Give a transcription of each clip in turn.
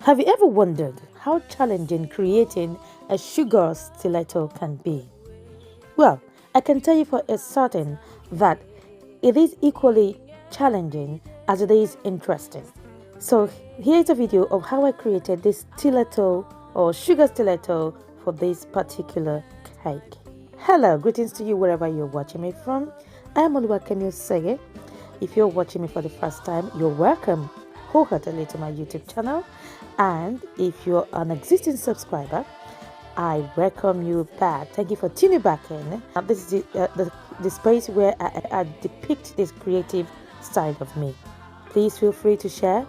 Have you ever wondered how challenging creating a sugar stiletto can be? Well, I can tell you for a certain that it is equally challenging as it is interesting. So here's a video of how I created this stiletto or sugar stiletto for this particular cake. Hello, greetings to you wherever you're watching me from. I am Oluwakemi Sege. If you're watching me for the first time, you're welcome wholeheartedly to my YouTube channel. And if you're an existing subscriber, I welcome you back. Thank you for tuning back in. This is the space where I depict this creative side of me. Please feel free to share,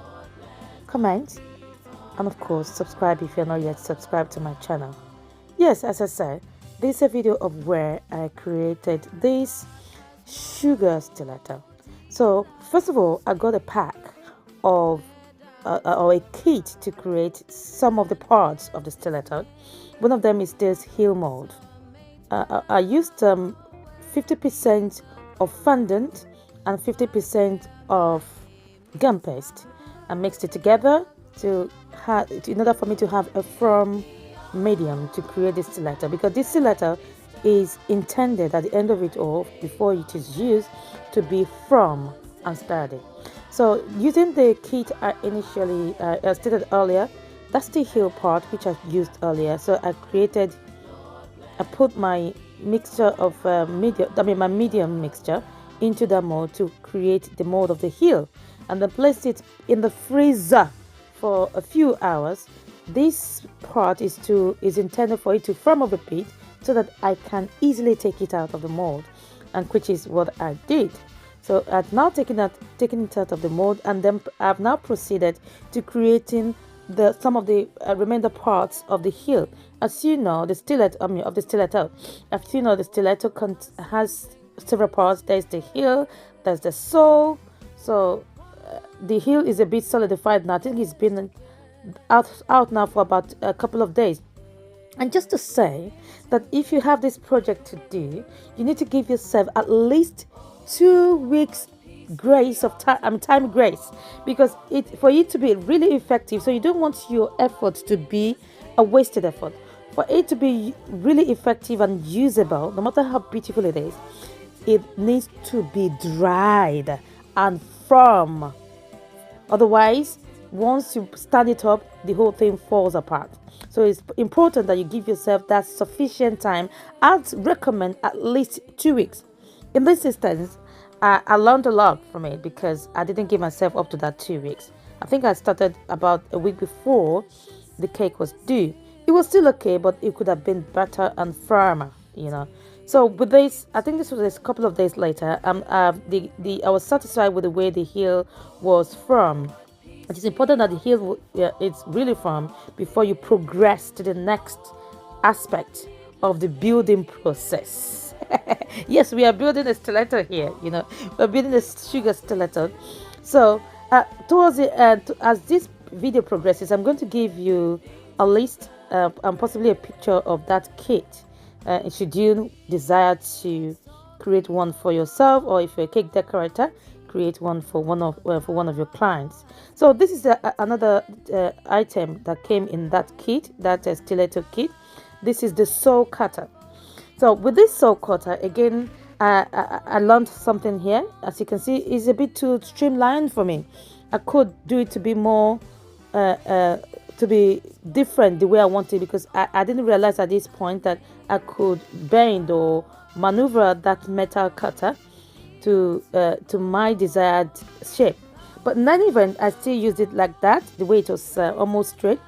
comment, and of course subscribe if you're not yet subscribed to my channel. Yes, as I said, this is a video of where I created this sugar stiletto. So first of all, I got a pack of or a kit to create some of the parts of the stiletto. One of them is this heel mold. I used 50% of fondant and 50% of gum paste and mixed it together in order for me to have a firm medium to create this stiletto, because this stiletto is intended at the end of it all, before it is used, to be firm and sturdy. So using the kit I initially stated earlier, that's the heel part which I used earlier. So I put my mixture of my medium mixture into the mold to create the mold of the heel, and then placed it in the freezer for a few hours. This part is intended for it to firm up a bit so that I can easily take it out of the mold, and which is what I did. So I've now taken it out of the mold, and then I've now proceeded to creating some of the remainder parts of the heel. As you know, the stiletto the stiletto has several parts. There's the heel, there's the sole. So the heel is a bit solidified now. I think it's been out now for about a couple of days. And just to say that if you have this project to do, you need to give yourself at least 2 weeks grace of time grace, because for it to be really effective. So you don't want your effort to be a wasted effort. For it to be really effective and usable, no matter how beautiful it is, it needs to be dried and firm. Otherwise, once you stand it up, the whole thing falls apart. So it's important that you give yourself that sufficient time. I'd recommend at least 2 weeks. In this instance, I learned a lot from it because I didn't give myself up to that 2 weeks. I think I started about a week before the cake was due. It was still okay, but it could have been better and firmer, So with this, I think this was a couple of days later. I was satisfied with the way the heel was firm. It is important that the heel it's really firm before you progress to the next aspect of the building process. Yes, we are building a stiletto here. We're building a sugar stiletto. So towards the end, as this video progresses, I'm going to give you a list and possibly a picture of that kit. Should you desire to create one for yourself, or if you're a cake decorator, create one for one of your clients. So this is another item that came in that kit, that stiletto kit. This is the sole cutter. So with this sole cutter, again, I learned something here. As you can see, it's a bit too streamlined for me. I could do it to be more to be different the way I wanted, because I didn't realize at this point that I could bend or maneuver that metal cutter to my desired shape. But in any event, I still used it like that, the way it was almost straight,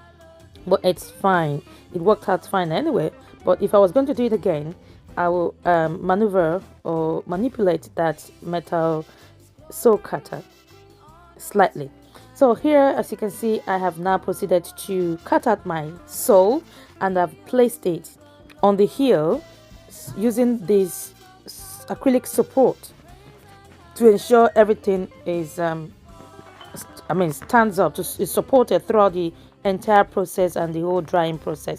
but it's fine. It worked out fine anyway. But if I was going to do it again, I will maneuver or manipulate that metal sole cutter slightly. So here, as you can see, I have now proceeded to cut out my sole, and I've placed it on the heel using this acrylic support to ensure everything is stands up, is supported throughout the entire process and the whole drying process.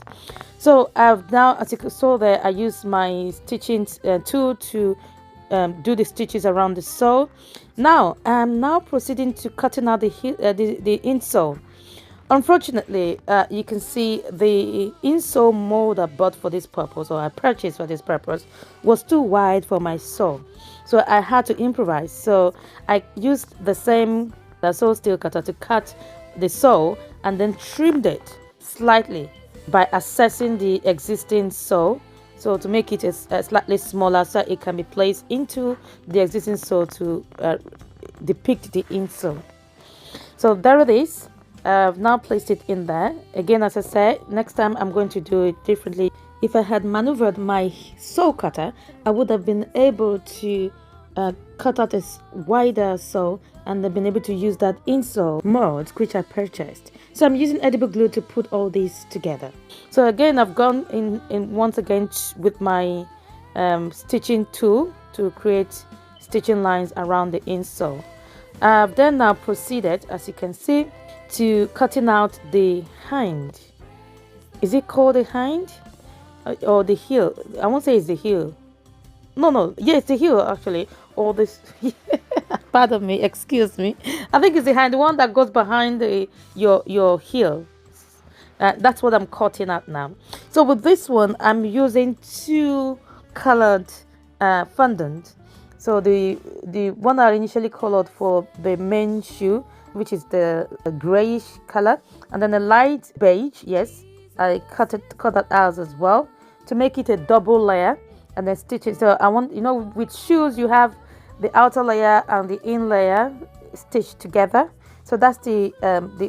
So I've now, as you saw there, I use my stitching tool to do the stitches around the sole. Now I'm proceeding to cutting out the insole. Unfortunately, you can see the insole mold I bought for this purpose, or I purchased for this purpose, was too wide for my sole. So I had to improvise. So I used the same sole steel cutter to cut the sole and then trimmed it slightly by assessing the existing sole. So to make it a slightly smaller so it can be placed into the existing sole to depict the insole. So there it is. I've now placed it in there. Again, as I said, next time I'm going to do it differently. If I had maneuvered my sole cutter, I would have been able to cut out a wider sole and have been able to use that insole mold which I purchased. So I'm using edible glue to put all these together. So again, I've gone in once again with my stitching tool to create stitching lines around the insole. I've then now proceeded, as you can see, to cutting out the hind. Is it called the hind or the heel? I won't say it's the heel. No, yeah, it's the heel actually. Or this, pardon me, excuse me. I think it's the hind, the one that goes behind your heel. That's what I'm cutting out now. So with this one, I'm using two colored fondant. So the one I initially colored for the main shoe, which is the grayish color, and then a light beige. Yes, I cut that out as well to make it a double layer, and then stitch it. So I want, with shoes you have the outer layer and the in layer stitched together. So that's the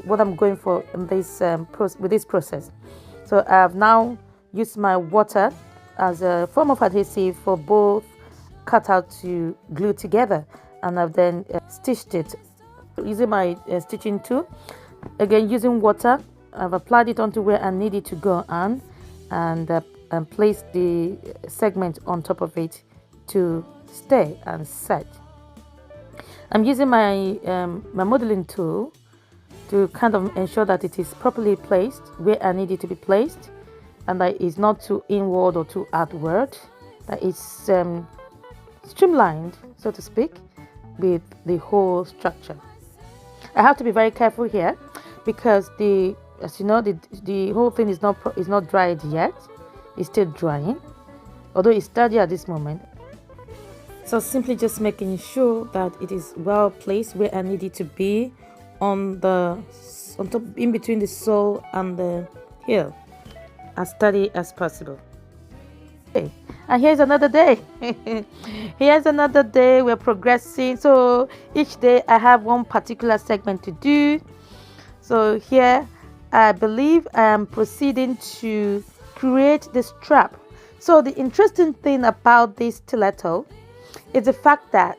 what I'm going for in this with this process. So I've now used my water as a form of adhesive for both cutout to glue together, and I've then stitched it using my stitching tool. Again, using water, I've applied it onto where I need it to go on, and place the segment on top of it to stay and set. I'm using my my modeling tool to kind of ensure that it is properly placed where I need it to be placed, and that it's not too inward or too outward, that it's streamlined, so to speak, with the whole structure. I have to be very careful here because as you know, the whole thing is not dried yet. It's still drying, although it's sturdy at this moment. So simply just making sure that it is well placed where I need it to be on top, in between the sole and the heel, as sturdy as possible. Okay. And here's another day. Here's another day. We're progressing. So each day I have one particular segment to do. So here I believe I am proceeding to create the strap. So the interesting thing about this stiletto is the fact that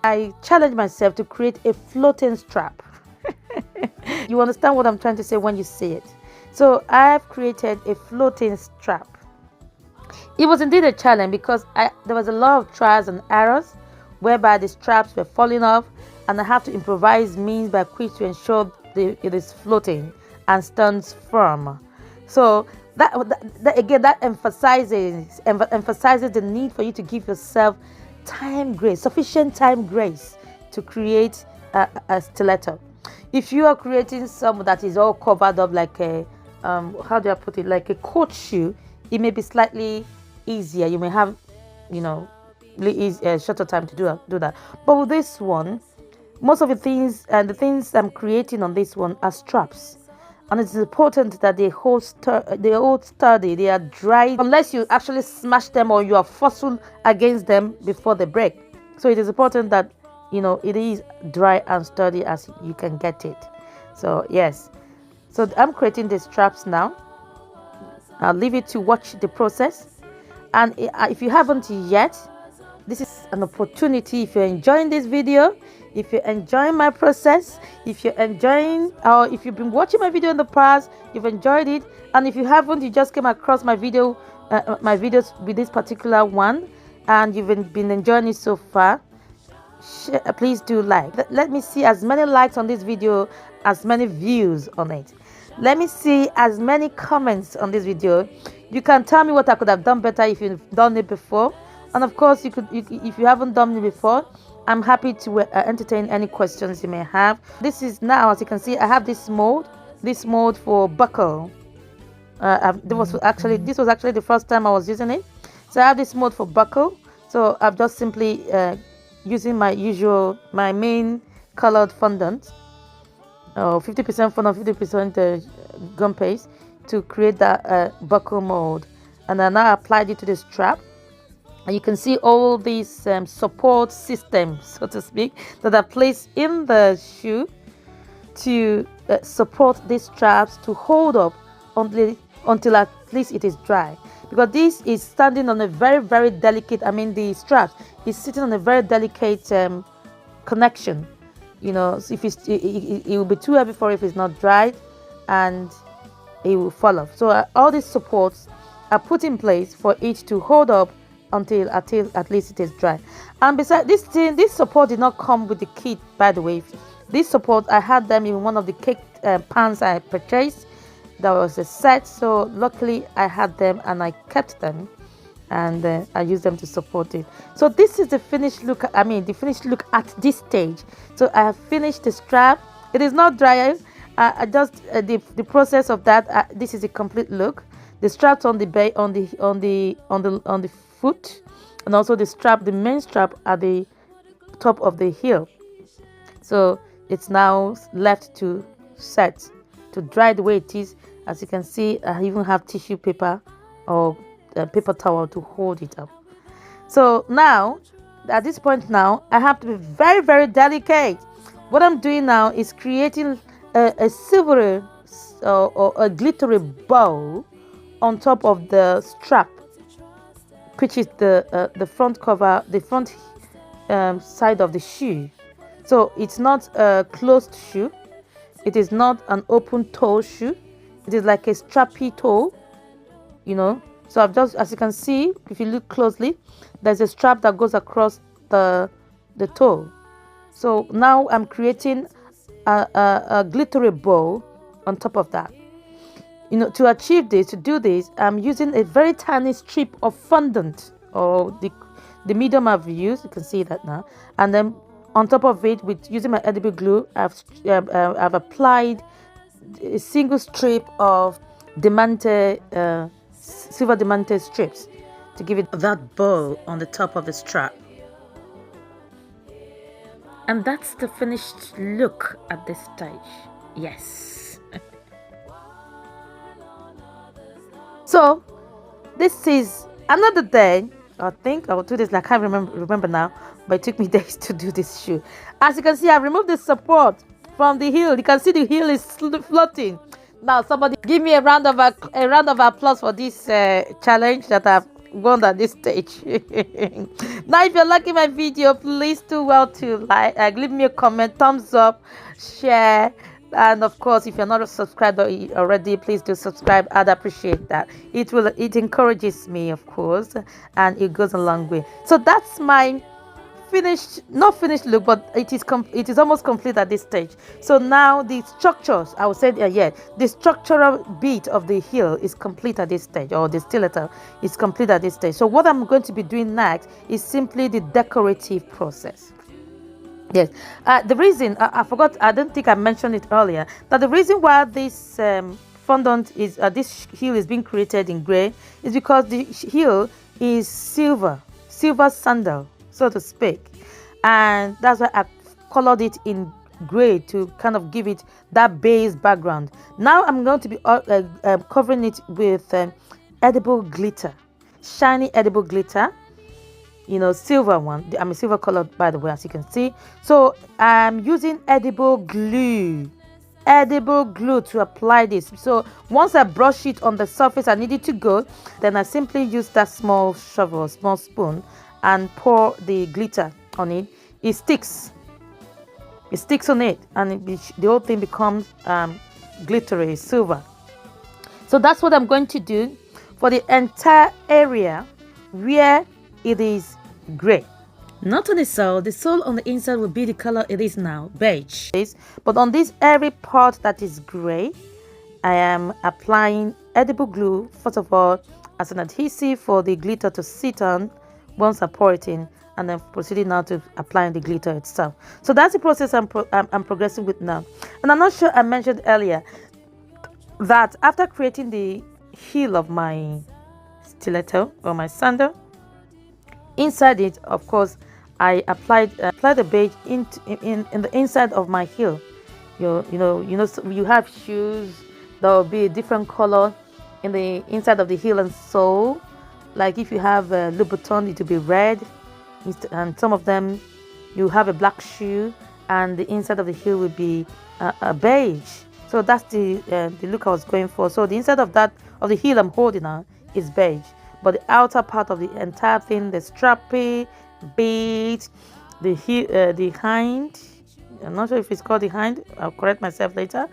I challenge myself to create a floating strap. You understand what I'm trying to say when you see it. So I've created a floating strap. It was indeed a challenge because there was a lot of trials and errors whereby the straps were falling off, and I have to improvise means by which to ensure it is floating and stands firm. So that again, that emphasizes the need for you to give yourself sufficient time grace to create a stiletto. If you are creating some that is all covered up like a how do I put it, like a court shoe, it may be slightly easier. You may have, shorter time to do that. But with this one, most of the things I'm creating on this one are straps, and it's important that they hold sturdy. They are dry unless you actually smash them or you are forceful against them before they break. So it is important that it is dry and sturdy as you can get it. So yes, so I'm creating the straps now. I'll leave it to watch the process. And if you haven't yet, this is an opportunity. If you're enjoying this video, if you're enjoying my process, if you're enjoying, or if you've been watching my video in the past, you've enjoyed it, and if you haven't, you just came across my videos with this particular one, and you've been enjoying it so far, please do like. Let me see as many likes on this video, as many views on it. Let me see as many comments on this video. You can tell me what I could have done better if you've done it before, and of course if you haven't done it before, I'm happy to entertain any questions you may have. This is now, as you can see, I have this mold this mold for buckle. This was actually the first time I was using it. So I have this mold for buckle. So I've just simply using my main colored fondant, 50% fondant, 50% gum paste, to create that buckle mold. And I now applied it to the strap. And you can see all these support systems, so to speak, that are placed in the shoe to support these straps to hold up until at least it is dry, because this is standing on a very delicate, the strap is sitting on a very delicate connection. So if it will be too heavy for it if it's not dried, and it will fall off. So all these supports are put in place for it to hold up until at least it is dry. And besides this support did not come with the kit, by the way. This support, I had them in one of the cake pans I purchased. That was a set, so luckily I had them and I kept them, and I used them to support it. So this is the finished look. The finished look at this stage. So I have finished the strap. It is not dry. I just the process of that. This is a complete look. The straps on the foot, and also the main strap at the top of the heel. So it's now left to set, to dry the way it is. As you can see, I even have tissue paper or paper towel to hold it up. So now, at this point now, I have to be very delicate. What I'm doing now is creating a silvery or a glittery bow on top of the strap, which is the front cover, the front side of the shoe. So it's not a closed shoe. It is not an open toe shoe. It is like a strappy toe, So I've just, as you can see, if you look closely, there's a strap that goes across the toe. So now I'm creating a glittery bow on top of that. To achieve this, to do this, I'm using a very tiny strip of fondant, or the medium I've used. You can see that now. And then on top of it, with using my edible glue, I've applied a single strip of silver diamante strips to give it that bow on the top of the strap. And that's the finished look at this stage. Yes. So this is another day. I think I will do this. I can't remember now, but it took me days to do this shoe. As you can see, I've removed the support from the heel. You can see the heel is floating. Now, somebody give me a round of applause for this challenge that I've won at this stage. Now, if you're liking my video, please do well to like, leave me a comment, thumbs up, share. And of course, if you're not subscribed already, please do subscribe. I'd appreciate that. It encourages me, of course, and it goes a long way. So that's my not finished look, but it is almost complete at this stage. So now the structures, I would say, the structural bit of the heel is complete at this stage, or the stiletto is complete at this stage. So what I'm going to be doing next is simply the decorative process. Yes, the reason I forgot, I don't think I mentioned it earlier, that the reason why this fondant is this heel is being created in gray is because the heel is silver sandal, so to speak, and that's why I colored it in gray to kind of give it that beige background. Now I'm going to be covering it with edible glitter, shiny edible glitter. Silver one. I'm a silver color, by the way, as you can see. So I'm using edible glue to apply this. So once I brush it on the surface I need it to go, then I simply use that small shovel, small spoon, and pour the glitter on it. It sticks on it, and the whole thing becomes glittery silver. So that's what I'm going to do for the entire area where it is gray. Not on the sole on the inside will be the color it is now, beige. But on this every part that is gray, I am applying edible glue, first of all, as an adhesive for the glitter to sit on once I pour it in, and then proceeding now to applying the glitter itself. So that's the process I'm progressing with now. And I'm not sure I mentioned earlier, that after creating the heel of my stiletto or my sandal, inside it, of course, I applied the beige in the inside of my heel. So you have shoes that will be a different color in the inside of the heel and sole. Like if you have a Louboutin, it will be red, and some of them you have a black shoe, and the inside of the heel will be a beige. So that's the look I was going for. So the inside of the heel I'm holding now is beige, but the outer part of the entire thing, the strappy, beige, the hind. I'm not sure if it's called the hind. I'll correct myself later.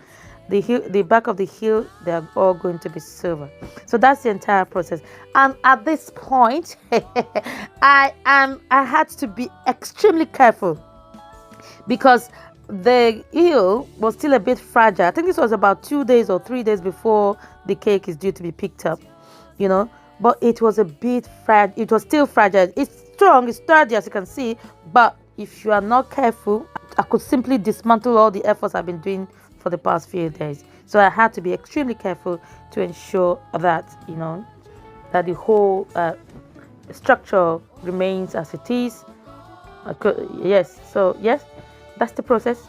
The back of the heel, they are all going to be silver. So that's the entire process. And at this point, I had to be extremely careful because the heel was still a bit fragile. I think this was about 2 days or 3 days before the cake is due to be picked up, but it was a bit fragile. It was still fragile. It's strong, it's sturdy, as you can see, but if you are not careful, I could simply dismantle all the efforts I've been doing for the past few days. So I had to be extremely careful to ensure that that the whole structure remains as it is. Yes, so yes, that's the process.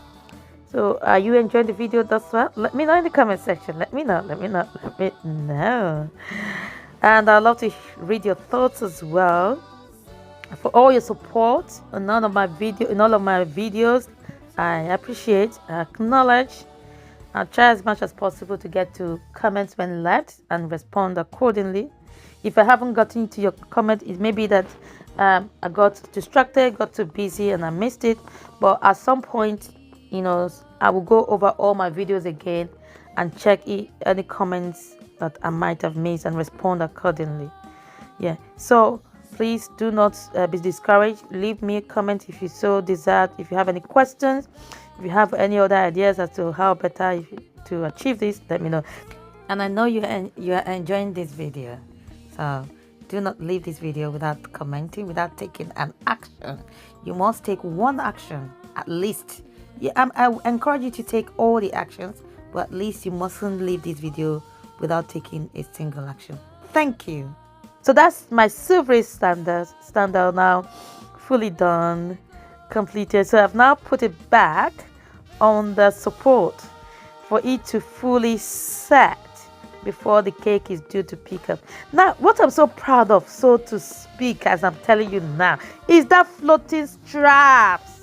So are you enjoying the video thus far? Let me know in the comment section. Let me know. And I'd love to read your thoughts as well. For all your support in all of my videos, I appreciate, I acknowledge. I'll try as much as possible to get to comments when left and respond accordingly. If I haven't gotten to your comment, it may be that I got distracted, got too busy, and I missed it. But at some point, I will go over all my videos again and check any comments that I might have missed and respond accordingly. Yeah, so please do not be discouraged. Leave me a comment if you so desire. If you have any questions, if you have any other ideas as to how better to achieve this, let me know. And I know you are enjoying this video, so do not leave this video without commenting, without taking an action. You must take one action at least. Yeah, I encourage you to take all the actions, but at least you mustn't leave this video without taking a single action. Thank you. So that's my silvery standard now, fully done, completed. So I've now put it back on the support for it to fully set before the cake is due to pick up. Now, what I'm so proud of, so to speak, as I'm telling you now, is that floating straps.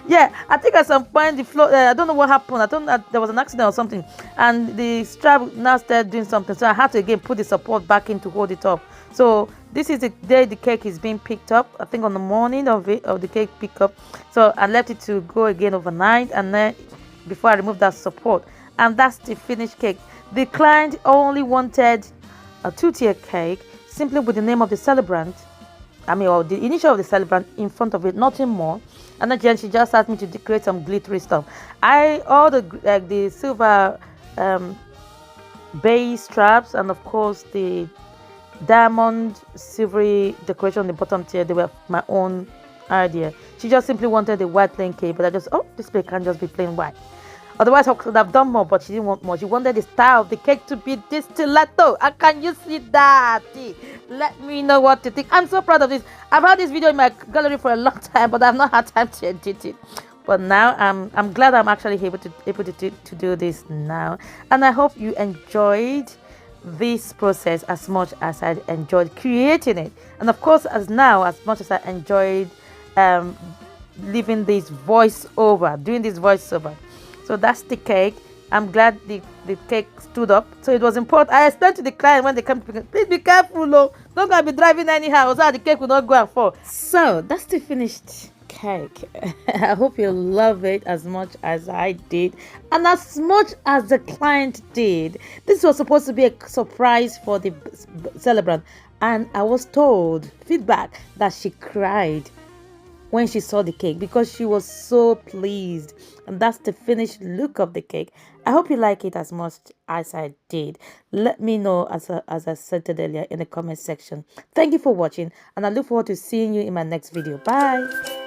Yeah, I think at some point the float, I don't know what happened. I don't know, there was an accident or something, and the strap now started doing something. So I had to again put the support back in to hold it up. So this is the day the cake is being picked up. I think on the morning of the cake pickup. So I left it to go again overnight, and then before I removed that support, and that's the finished cake. The client only wanted a 2-tier cake, simply with the name of the celebrant. Or the initial of the celebrant in front of it, nothing more. And then she just asked me to decorate some glittery stuff. All the silver base straps, and of course the diamond silvery decoration on the bottom tier, they were my own idea. She just simply wanted the white plain cake, but I just, this cake can't just be plain white. Otherwise, I could have done more, but she didn't want more. She wanted the style of the cake to be this stiletto. And can you see that? Let me know what you think. I'm so proud of this. I've had this video in my gallery for a long time, but I've not had time to edit it. But now I'm glad I'm actually able to do this now. And I hope you enjoyed this process as much as I enjoyed creating it. And of course, as much as I enjoyed doing this voiceover. So that's the cake. I'm glad the cake stood up. So it was important. I explained to the client when they come to pick it, please be careful, don't gonna be driving anyhow, so the cake will not go and fall. So that's the finished cake. I hope you love it as much as I did, and as much as the client did. This was supposed to be a surprise for the celebrant, and I was told feedback that she cried when she saw the cake because she was so pleased. And that's the finished look of the cake. I hope you like it as much as I did. Let me know, as I said earlier, in the comment section. Thank you for watching, and I look forward to seeing you in my next video. Bye.